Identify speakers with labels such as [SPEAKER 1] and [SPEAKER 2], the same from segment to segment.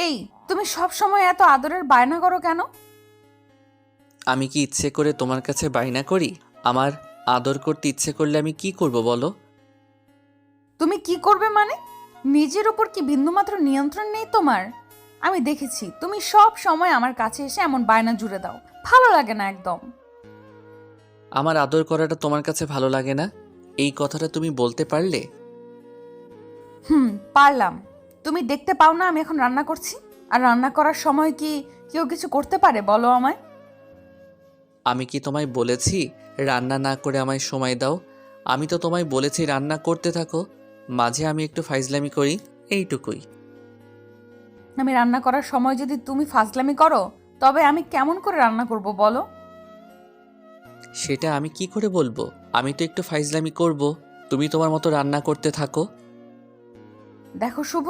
[SPEAKER 1] এই, তুমি সব সময় এত আদরের বায়না করো কেন?
[SPEAKER 2] আমি কি ইচ্ছে করে তোমার কাছে বায়না করি? আমার আদর করতে ইচ্ছে করলে আমি কি করব বলো?
[SPEAKER 1] তুমি কি করবে মানে? নিজের উপর কি বিন্দুমাত্র নিয়ন্ত্রণ নেই তোমার? আমি দেখেছি তুমি সব সময় আমার কাছে এসে এমন বায়না জুড়ে দাও, ভালো লাগে না একদম।
[SPEAKER 2] আমার আদর করাটা তোমার কাছে ভালো লাগে না, এই কথাটা তুমি বলতে পারলে?
[SPEAKER 1] পারলাম। তুমি দেখতে পাও না আমি এখন রান্না করছি? আর রান্না করার সময় কি কেউ কিছু করতে পারে বলো আমায়?
[SPEAKER 2] আমি কি তোমায় বলেছি রান্না না করে আমায় সময় দাও? আমি তো তোমায় বলেছি রান্না করতে থাকো, মাঝে আমি একটু ফাইজলামি করি, এইটুকুই।
[SPEAKER 1] আমি রান্না করার সময় যদি তুমি ফাজলামি করো, তবে আমি কেমন করে রান্না করব বলো?
[SPEAKER 2] সেটা আমি কি করে বলবো? আমি তো একটু ফাইজলামি করব, তুমি তোমার মতো রান্না করতে থাকো।
[SPEAKER 1] দেখো শুভ,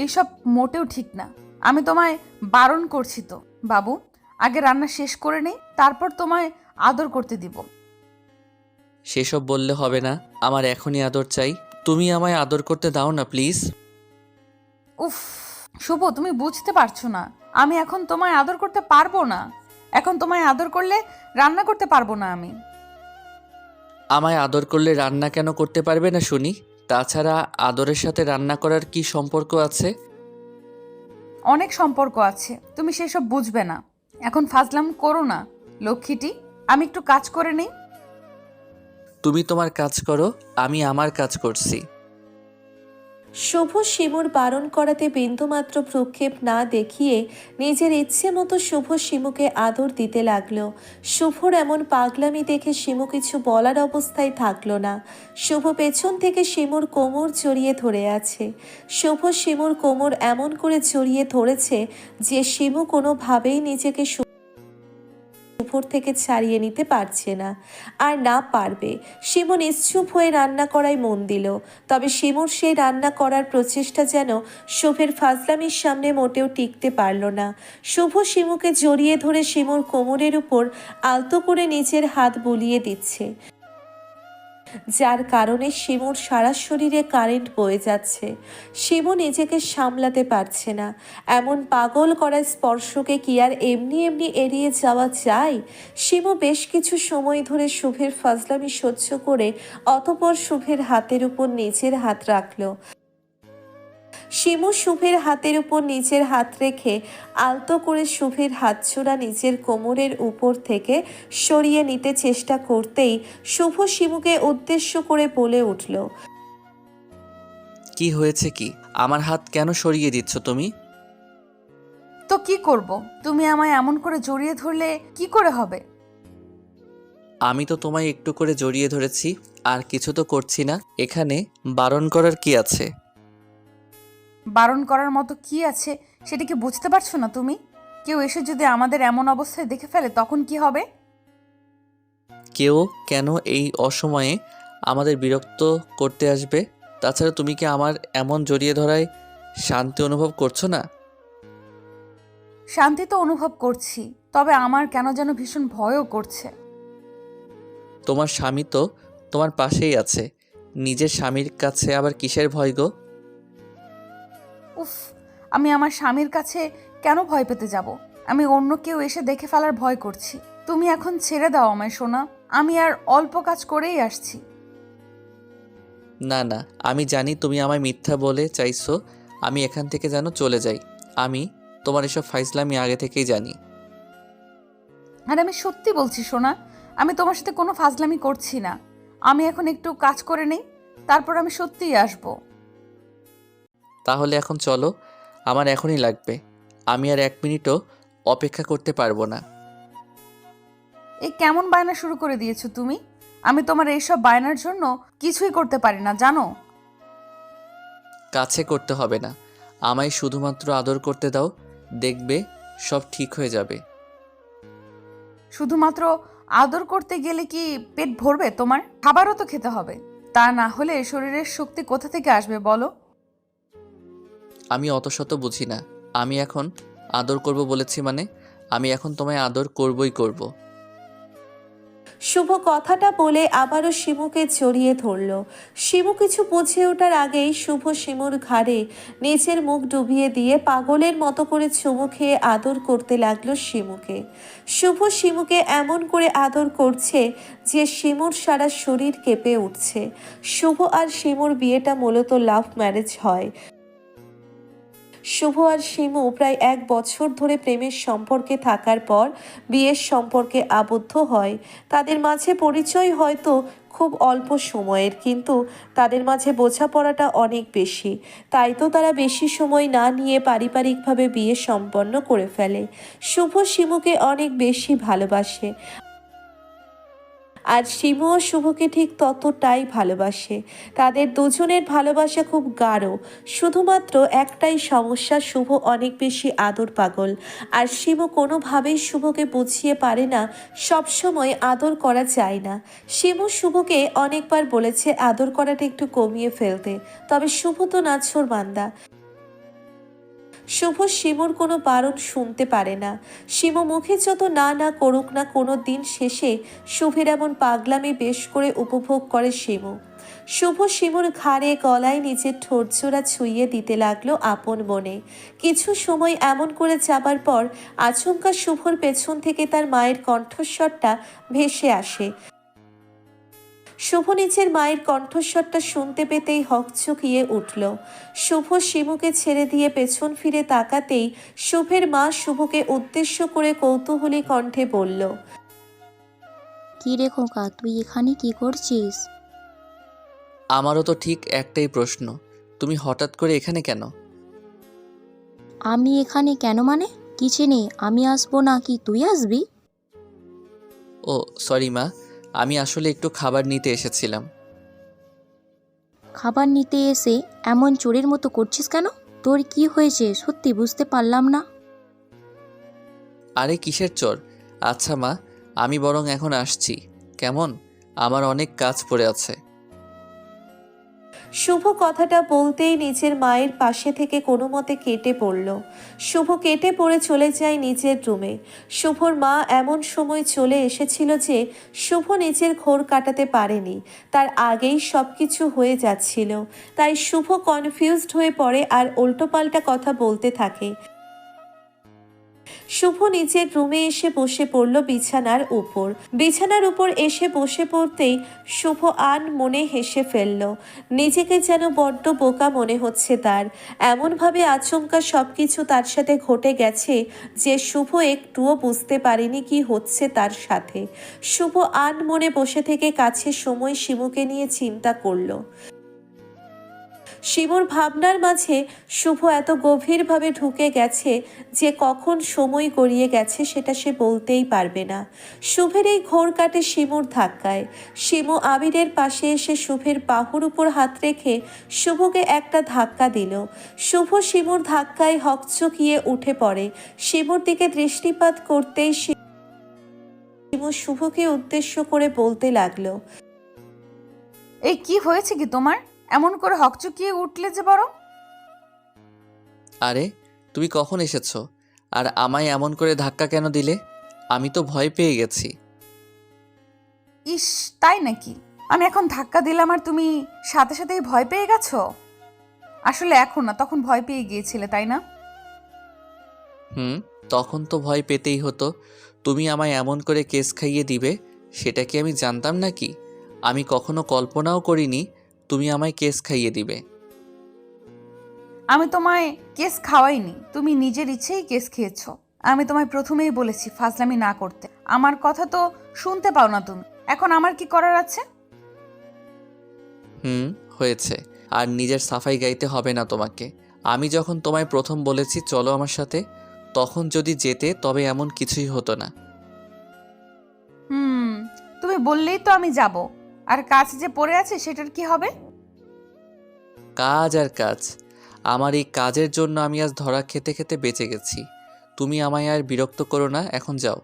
[SPEAKER 1] এইসব মোটেও ঠিক না। আমি তোমায় বারণ করছি তো বাবু। আগে রান্না শেষ করে নেই, তারপর তোমায় আদর করতে দিব।
[SPEAKER 2] সেসব বললে হবে না, আমার এখনই আদর চাই। তুমি আমায় আদর করতে দাও না প্লিজ।
[SPEAKER 1] উফ, শুভ তুমি বুঝতে পারছো না, আমি এখন তোমায় আদর করতে পারবো না। এখন তোমায় আদর করলে রান্না করতে পারবো না আমি।
[SPEAKER 2] আমায় আদর করলে রান্না কেন করতে পারবে না শুনি? তাছাড়া আদরের সাথে রান্না করার কি সম্পর্ক আছে?
[SPEAKER 1] অনেক সম্পর্ক আছে, তুমি সেসব বুঝবে না। এখন ফাজলাম করো না লক্ষ্মীটি, আমি একটু কাজ করে নেই।
[SPEAKER 2] তুমি তোমার কাজ করো, আমি আমার কাজ করছি।
[SPEAKER 3] শুভ শিমুর বারণ করাতে বিন্দুমাত্র প্রক্ষেপ না দেখিয়ে নিজের ইচ্ছে মতো শুভ শিমুকে আদর দিতে লাগলো। শুভর এমন পাগলামি দেখে শিমু কিছু বলার অবস্থায় থাকলো না। শুভ পেছন থেকে শিমুর কোমর জড়িয়ে ধরে আছে। শুভ শিমুর কোমর এমন করে জড়িয়ে ধরেছে যে শিমু কোনোভাবেই নিজেকে শুভর থেকে ছাড়িয়ে নিতে পারছে না, আর না পারবে। শিমু নিশ্চুপ হয়ে রান্না করায় মন দিল। তবে শিমুর সেই রান্না করার প্রচেষ্টা যেন শুভের ফাজলামির সামনে মোটেও টিকতে পারল না। শুভ শিমুকে জড়িয়ে ধরে শিমুর কোমরের উপর আলতো করে নিজের হাত বুলিয়ে দিচ্ছে, যার কারণে শিমুর সারা শরীরে কারেন্ট বয়ে যাচ্ছে। শিমু নিজেকে সামলাতে পারছে না। এমন পাগল করা স্পর্শকে কি আর এমনি এমনি এড়িয়ে যাওয়া যায়? শিমু বেশ কিছু সময় ধরে শুভের ফাজলামি সহ্য করে অতঃপর শুভের হাতের উপর নিজের হাত রাখলো। শিমু শুভের হাতের উপর নিজের হাত রেখে আলতো করে শুভের হাতজোড়া নিজের কোমরের উপর থেকে সরিয়ে নিতে চেষ্টা করতেই শুভ শিমুকে উদ্দেশ্য করে বলে উঠল,
[SPEAKER 2] কি হয়েছে কি? আমার হাত কেন সরিয়ে দিচ্ছ তুমি?
[SPEAKER 1] তো কি করব? তুমি আমায় এমন করে জড়িয়ে ধরলে কি করে হবে?
[SPEAKER 2] আমি তো তোমায় একটু করে জড়িয়ে ধরেছি, আর কিছু তো করছি না। এখানে বারণ করার কি আছে?
[SPEAKER 1] বারণ করার মতো কি আছে সেটা কি বুঝতে পারছো না তুমি? কেউ এসে যদি আমাদের এমন অবস্থায় দেখে ফেলে তখন কি হবে?
[SPEAKER 2] কেউ কেন এই অসময়ে আমাদের বিরক্ত করতে আসবে? তাছাড়া তুমি কি আমার এমন জড়িয়ে ধরায় শান্তি অনুভব করছো না?
[SPEAKER 1] শান্তি তো অনুভব করছি, তবে আমার কেন যেন ভীষণ ভয়ও করছে।
[SPEAKER 2] তোমার স্বামী তো তোমার পাশেই আছে, নিজের স্বামীর কাছে আবার কিসের ভয় গো?
[SPEAKER 1] উফ, আমি আমার স্বামীর কাছে কেন ভয় পেতে যাব? আমি অন্য কেউ এসে দেখে ফেলার ভয় করছি। তুমি এখন ছেড়ে দাও আমায় সোনা, আমি আর অল্প কাজ করেই আসছি।
[SPEAKER 2] না না, আমি জানি তুমি আমায় মিথ্যা বলে চাইছো আমি এখান থেকে যেন চলে যাই। আমি তোমার এসব ফাইজলামি আগে থেকেই জানি।
[SPEAKER 1] আর আমি সত্যি বলছি সোনা, আমি তোমার সাথে কোনো ফাজলামি করছি না। আমি এখন একটু কাজ করে নেই, তারপর আমি সত্যিই আসবো।
[SPEAKER 2] তাহলে এখন চলো, আমার এখনই লাগবে। আমি আর 1 মিনিটও অপেক্ষা করতে পারবো না।
[SPEAKER 1] এই কেমন বায়না শুরু করে দিয়েছো তুমি? আমি তোমার এইসব বায়নার জন্য কিছুই করতে পারি না জানো।
[SPEAKER 2] কাছে করতে হবে না, আমায় শুধুমাত্র আদর করতে দাও, দেখবে সব ঠিক হয়ে যাবে।
[SPEAKER 1] শুধুমাত্র আদর করতে গেলে কি পেট ভরবে তোমার? খাবারও তো খেতে হবে, তা না হলে শরীরের শক্তি কোথা থেকে আসবে বলো?
[SPEAKER 2] আমি অত শত বুঝি না। আমি এখন আদর করব বলেছি মানে আমি এখন তোমায় আদর করবই করব।
[SPEAKER 3] শুভ কথাটা বলে আবারও শিমুকে জড়িয়ে ধরল। শিমু কিছু বুঝে ওঠার আগেই শুভ শিমুর ঘাড়ে নিজের মুখ ডুবিয়ে দিয়ে পাগলের মতো করে চুমু খেয়ে আদর করতে লাগলো শিমুকে। শুভ শিমুকে এমন করে আদর করছে যে শিমুর সারা শরীর কেঁপে উঠছে। শুভ আর শিমুর বিয়েটা মূলত লাভ ম্যারেজ হয়। শুভ আর শিমু প্রায় 1 বছর ধরে প্রেমের সম্পর্কে থাকার পর বিয়ের সম্পর্কে আবদ্ধ হয়। তাদের মাঝে পরিচয় হয়তো খুব অল্প সময়ের, কিন্তু তাদের মাঝে বোঝাপড়াটা অনেক বেশি। তাই তো তারা বেশি সময় না নিয়ে পারিবারিকভাবে বিয়ে সম্পন্ন করে ফেলে। শুভ শিমুকে অনেক বেশি ভালোবাসে, আর শিমুও শুভকে ঠিক ততটাই ভালোবাসে। তাদের দুজনের ভালোবাসা খুব গাঢ়। শুধুমাত্র একটাই সমস্যা, শুভ অনেক বেশি আদর পাগল, আর শিমু কোনোভাবেই শুভকে বুঝিয়ে পারে না সবসময় আদর করা যায় না। শিমু শুভকে অনেকবার বলেছে আদর করাটা একটু কমিয়ে ফেলতে, তবে শুভ তো নাছোড়বান্দা। শুভ শিমুর কোনো বারণ শুনতে পারে না। শিমু মুখে যত না না করুক না, কোনো দিন শেষে শুভের এমন পাগলামি বেশ করে উপভোগ করে শিমু। শুভ শিমুর ঘাড়ে গলায় নিজের ঠোঁটজোড়া ছুঁয়ে দিতে লাগলো আপন মনে। কিছু সময় এমন করে যাবার পর আচমকা শুভর পেছন থেকে তার মায়ের কণ্ঠস্বরটা ভেসে আসে। শুভ নিজের মায়ের কণ্ঠস্বরটা শুনতে পেতেই হকচকিয়ে উঠল। শুভ শিমুকে ছেড়ে দিয়ে পেছন ফিরে তাকাতেই শুভের মা শুভকে উদ্দেশ্য করে কৌতূহলী কণ্ঠে বলল,
[SPEAKER 4] কি রে খোকা, তুই এখানে কি করছিস?
[SPEAKER 2] আমারও তো ঠিক একটাই প্রশ্ন, তুমি হঠাৎ করে এখানে কেন?
[SPEAKER 4] আমি এখানে কেন মানে? কিচেনে আমি আসবো না কি তুই আসবি?
[SPEAKER 2] ও সরি মা, আমি আসলে একটু খাবার নিতে এসেছিলাম।
[SPEAKER 4] খাবার নিতে এসে এমন চোরের মতো করছিস কেন? তোর কি হয়েছে সত্যি বুঝতে পারলাম না।
[SPEAKER 2] আরে কিসের চোর? আচ্ছা মা, আমি বরং এখন আসছি, কেমন? আমার অনেক কাজ পড়ে আছে।
[SPEAKER 3] শুভ কথাটা বলতেই নিজের মায়ের পাশে থেকে কোনো মতে কেটে পড়ল। শুভ কেটে পড়ে চলে যায় নিজের রুমে। শুভর মা এমন সময় চলে এসেছিল যে শুভ নিজের ঘোর কাটাতে পারেনি, তার আগেই সব কিছু হয়ে যাচ্ছিল। তাই শুভ কনফিউজড হয়ে পড়ে আর উল্টোপাল্টা কথা বলতে থাকে। শুভ নিজের রুমে এসে বসে পড়ল বিছানার উপর এসে বসে পড়তেই শুভ মনে হেসে ফেলল। নিজেকে যেন বড্ড বোকা মনে হচ্ছে তার। এমনভাবে আচমকা সবকিছু তার সাথে ঘটে গেছে যে শুভ একটুও বুঝতে পারেনি কি হচ্ছে তার সাথে। শুভ মনে বসে থেকে কাছে সময় শিমুকে নিয়ে চিন্তা করলো। শিমুর ভাবনার মাঝে শুভ এত গভীরভাবে ঢুকে গেছে যে কখন সময় গড়িয়ে গেছে সেটা সে বলতেই পারবে না। শুভের এই ঘোর কাটে শিমুর ধাক্কায়। শিমু আবিরের পাশে এসে শুভের বাহুর উপর হাত রেখে শুভকে একটা ধাক্কা দিল। শুভ শিমুর ধাক্কায় হকচকিয়ে উঠে পড়ে। শিমুর দিকে দৃষ্টিপাত করতেই শিমু শুভকে উদ্দেশ্য করে বলতে লাগলো,
[SPEAKER 1] এই কি হয়েছে কি তোমার? এমন করে হকচকিয়ে উঠলে যে বড়?
[SPEAKER 2] আরে তুমি কখন এসেছো? আর আমায় এমন করে ধাক্কা কেন দিলে? আমি তো ভয় পেয়ে গেছি।
[SPEAKER 1] ইস, তাই নাকি? আমি এখন ধাক্কা দিলাম আর তুমি সাথে সাথেই ভয় পেয়ে গেছো? আসলে এখন না, তখন ভয় পেয়ে গিয়েছিলে, তাই না?
[SPEAKER 2] তখন তো ভয় পেতেই হতো। তুমি আমায় এমন করে কেস খাইয়ে দিবে সেটা কি আমি জানতাম নাকি? আমি কখনো কল্পনাও করিনি তুমি আমায় কেস খাইয়ে দিবে।
[SPEAKER 1] আমি তোমায় কেস খাওয়াইনি, তুমি নিজের ইচ্ছেই কেস খেয়েছো। আমি তোমায় প্রথমেই বলেছি ফাজলামি না করতে। আমার কথা তো শুনতে পাও না তুমি। এখন আমার কি করার আছে?
[SPEAKER 2] হয়েছে, আর নিজের সাফাই গাইতে হবে না তোমাকে। আমি যখন তোমায় প্রথম বলেছি চলো আমার সাথে, তখন যদি যেতে তবে এমন কিছুই হতো না।
[SPEAKER 1] তুমি বললেই তো আমি যাব। আর কাজ যে পড়ে আছে সেটার কি হবে?
[SPEAKER 2] কাজ আর কাজ, আমার এই কাজের জন্য আমি আজ ধরা খেতে খেতে বেঁচে গেছি। তুমি আমায় আর বিরক্ত করো না, এখন যাও।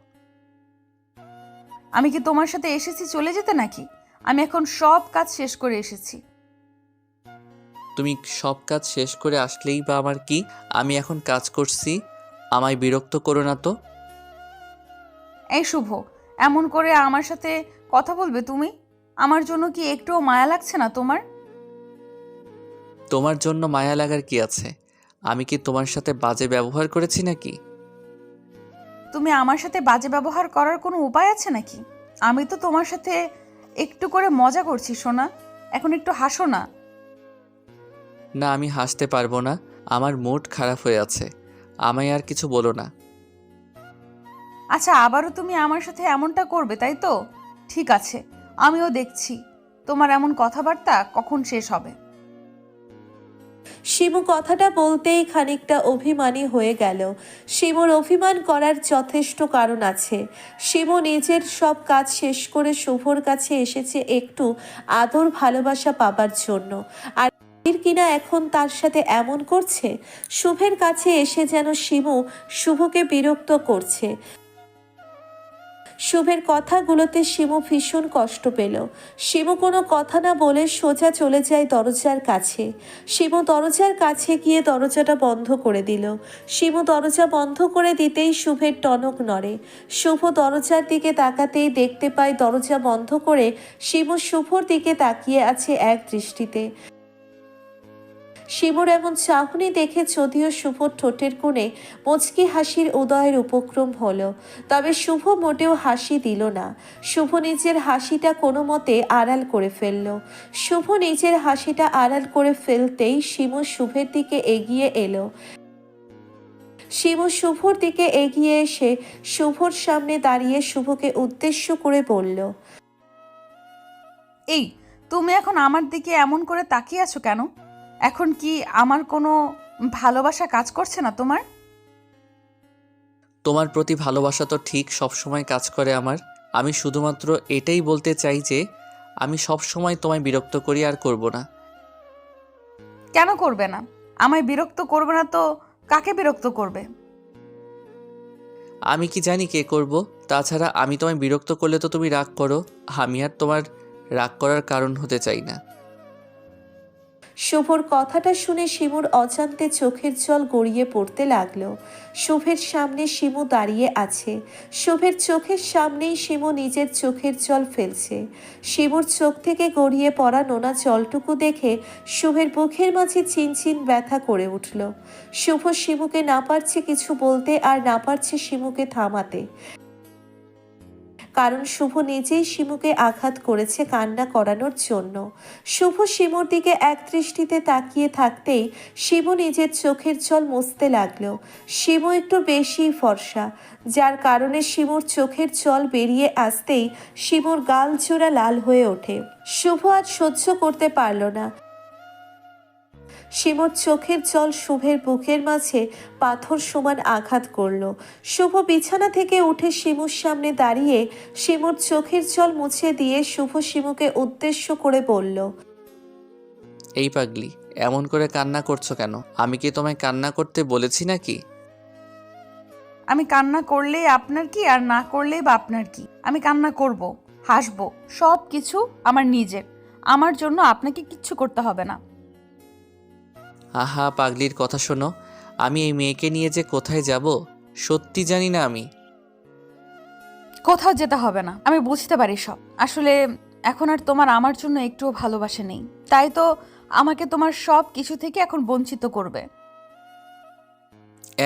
[SPEAKER 1] আমি কি তোমার সাথে এসেছি চলে যেতে নাকি? আমি এখন সব কাজ শেষ করে এসেছি।
[SPEAKER 2] তুমি সব কাজ শেষ করে আসলেই বা আমার কি? আমি এখন কাজ করছি, আমায় বিরক্ত করো না তো।
[SPEAKER 1] এই শুভ, এমন করে আমার সাথে কথা বলবে তুমি? আমার জন্য কি একটুও মায়া লাগছে না তোমার?
[SPEAKER 2] তোমার জন্য মায়া লাগার কি আছে? আমি কি তোমার সাথে বাজে ব্যবহার করেছি নাকি?
[SPEAKER 1] তুমি আমার সাথে বাজে ব্যবহার করার কোনো উপায় আছে নাকি? আমি তো তোমার সাথে একটু করে মজা করছি সোনা, এখন একটু হাসো না।
[SPEAKER 2] না, আমি হাসতে পারবো না। আমার মুড খারাপ হয়ে আছে। আমায় আর কিছু বলো না।
[SPEAKER 1] আচ্ছা, আবারও তুমি আমার সাথে এমনটা করবে, তাই তো? ঠিক আছে, আমিও দেখছি তোমার এমন কথাবার্তা কখন শেষ হবে।
[SPEAKER 3] শিমু কথাটা বলতেই খানিকটা অভিমানী হয়ে গেল। শিমুর অভিমান করার যথেষ্ট কারণ আছে। শিমু নিজের সব কাজ শেষ করে শুভর কাছে এসেছে একটু আদর ভালোবাসা পাবার জন্য, আর কিনা এখন তার সাথে এমন করছে। শুভের কাছে এসে যেন শিমু শুভকে বিরক্ত করছে। শুভের কথাগুলোতে শিমু ভীষণ কষ্ট পেল। শিমু কোনো কথা না বলে সোজা চলে যায় দরজার কাছে। শিমু দরজার কাছে গিয়ে দরজাটা বন্ধ করে দিল। শিমু দরজা বন্ধ করে দিতেই শুভের টনক নড়ে। শুভ দরজার দিকে তাকাতেই দেখতে পায় দরজা বন্ধ করে শিমু শুভর দিকে তাকিয়ে আছে এক দৃষ্টিতে। শিমুর এমন চাহনি দেখে যদিও শুভর ঠোঁটের কোণে মুচকি হাসির উদয়ের উপক্রম হলো, তবে শুভ মোটেও হাসি দিল না। শুভ নিজের হাসিটা কোনো মতে আড়াল করে ফেলল। শুভ নিজের হাসিটা আড়াল করে ফেলতেই শিমু শুভের দিকে এগিয়ে এলো। শিমু শুভর দিকে এগিয়ে এসে শুভর সামনে দাঁড়িয়ে শুভকে উদ্দেশ্য করে বলল,
[SPEAKER 1] এই, তুমি এখন আমার দিকে এমন করে তাকিয়ে আছো কেন? এখন কি আমার কোনো ভালোবাসা কাজ করছে না তোমার?
[SPEAKER 2] তোমার প্রতি ভালোবাসা তো ঠিক সবসময় কাজ করে আমার। আমি শুধুমাত্র এটাই বলতে চাই যে আমি সবসময় তোমায় বিরক্ত করি আর করব না।
[SPEAKER 1] কেন করবে না? আমায় বিরক্ত করবে না তো কাকে বিরক্ত করবে?
[SPEAKER 2] আমি কি জানি কে করব? তাছাড়া আমি তোমায় বিরক্ত করলে তো তুমি রাগ করো। আমি আর তোমার রাগ করার কারণ হতে চাই না।
[SPEAKER 3] শুভর কথাটা শুনে শিমুর অজান্তে চোখের জল গড়িয়ে পড়তে লাগলো। শুভের সামনে শিমু দাঁড়িয়ে আছে। শুভের চোখের সামনেই শিমু নিজের চোখের জল ফেলছে। শিমুর চোখ থেকে গড়িয়ে পড়া নোনা জলটুকু দেখে শুভের বুকের মাঝে চিনচিন ব্যথা করে উঠল। শুভ শিমুকে না পারছে কিছু বলতে আর না পারছে শিমুকে থামাতে, কারণ শুভ নিজেই শিমুকে আঘাত করেছে কান্না করানোর জন্য। শুভ শিমুর দিকে এক দৃষ্টিতে তাকিয়ে থাকতেই শিমু নিজের চোখের জল মুছতে লাগলো। শিমু একটু বেশি ফর্সা, যার কারণে শিমুর চোখের জল বেরিয়ে আসতেই শিমুর গাল জোড়া লাল হয়ে ওঠে। শুভ আজ সহ্য করতে পারল না। শিমুর চোখের জল শুভের বুকের মাঝে পাথর সমান আঘাত করল। শুভ বিছানা থেকে উঠে শিমুর সামনে দাঁড়িয়ে শিমুর চোখের জল মুছে দিয়ে শুভ শিমুকে উদ্দেশ্য করে বলল,
[SPEAKER 2] এই পাগলি, এমন করে কান্না করছো কেন? আমি কি তোমায় কান্না করতে বলেছি নাকি?
[SPEAKER 1] আমি কান্না করলেই আপনার কি, আর না করলেই বা আপনার কি? আমি কান্না করব, হাসবো, সব কিছু আমার নিজের। আমার জন্য আপনাকে কিচ্ছু করতে হবে না।
[SPEAKER 2] আহা পাগলির কথা শোনো। আমি এই মেয়েকে নিয়ে যে কোথায় যাব সত্যি জানি না আমি।
[SPEAKER 1] কোথাও যেতে হবে না, আমি বুঝতে পারি সব। আসলে এখন আর তোমার আমার জন্য একটুও ভালোবাসা নেই, তাই তো আমাকে তোমার সব কিছু থেকে এখন বঞ্চিত করবে।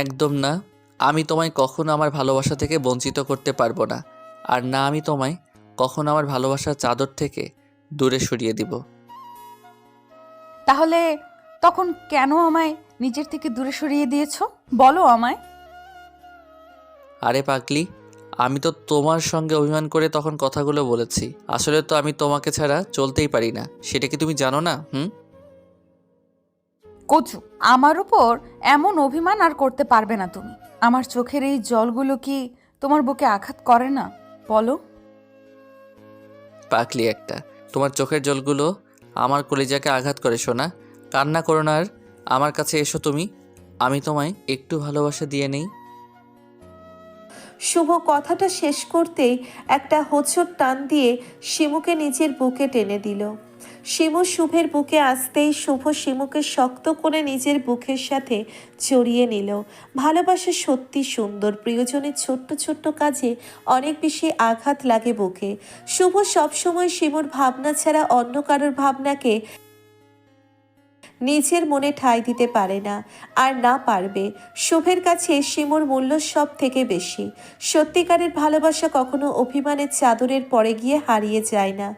[SPEAKER 2] একদম না। আমি তোমায় কখনো আমার ভালোবাসা থেকে বঞ্চিত করতে পারবো না। আর না, আমি তোমায় কখনো আমার ভালোবাসার চাদর থেকে দূরে সরিয়ে দিব।
[SPEAKER 1] তাহলে তখন কেন আমায় নিজের থেকে দূরে সরিয়ে দিয়েছো? বলো আমায়।
[SPEAKER 2] আরে পাগলি, আমি তো তোমার সঙ্গে অভিমান করে তখন কথাগুলো বলেছি। আসলে তো আমি তোমাকে ছাড়া চলতেই পারি না, সেটা কি তুমি জানো না?
[SPEAKER 1] কচু, আমার উপর এমন অভিমান আর করতে পারবে না তুমি। আমার চোখের এই জলগুলো কি তোমার বুকে আঘাত করে না? বলো।
[SPEAKER 2] পাগলি একটা, তোমার চোখের জলগুলো আমার কলিজাকে আঘাত করে। শোনা, কান্না করো না আর, আমার কাছে এসো তুমি। আমি তোমায় একটু ভালোবাসা দিয়ে নেই।
[SPEAKER 3] শুভ কথাটা শেষ করতেই একটা হোঁচট টান দিয়ে শিমুকে নিজের বুকে টেনে দিল। শিমু শুভের বুকে আসতেই শুভ শিমুকে শক্ত করে নিজের বুকের সাথে জড়িয়ে নিল। ভালোবাসা সত্যি সুন্দর, প্রিয়জনের ছোট্ট ছোট্ট কাজে অনেক বেশি আঘাত লাগে বুকে। শুভ সবসময় শিমুর ভাবনা ছাড়া অন্য কারোর ভাবনাকে নিজের মনে ঠাঁই দিতে পারে না, আর না পারবে। শুভের কাছে শিমুর মূল্য সব থেকে বেশি। সত্যিকারের ভালোবাসা কখনো অভিমানের চাদরের পরে গিয়ে হারিয়ে যায় না।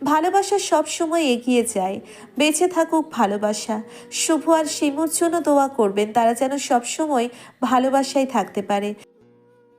[SPEAKER 3] ভালোবাসা সব সময় এগিয়ে যায়। বেঁচে থাকুক ভালোবাসা। শুভ আর শিমুর জন্য দোয়া করবেন, তারা যেন সব সময় ভালোবাসায় থাকতে পারে।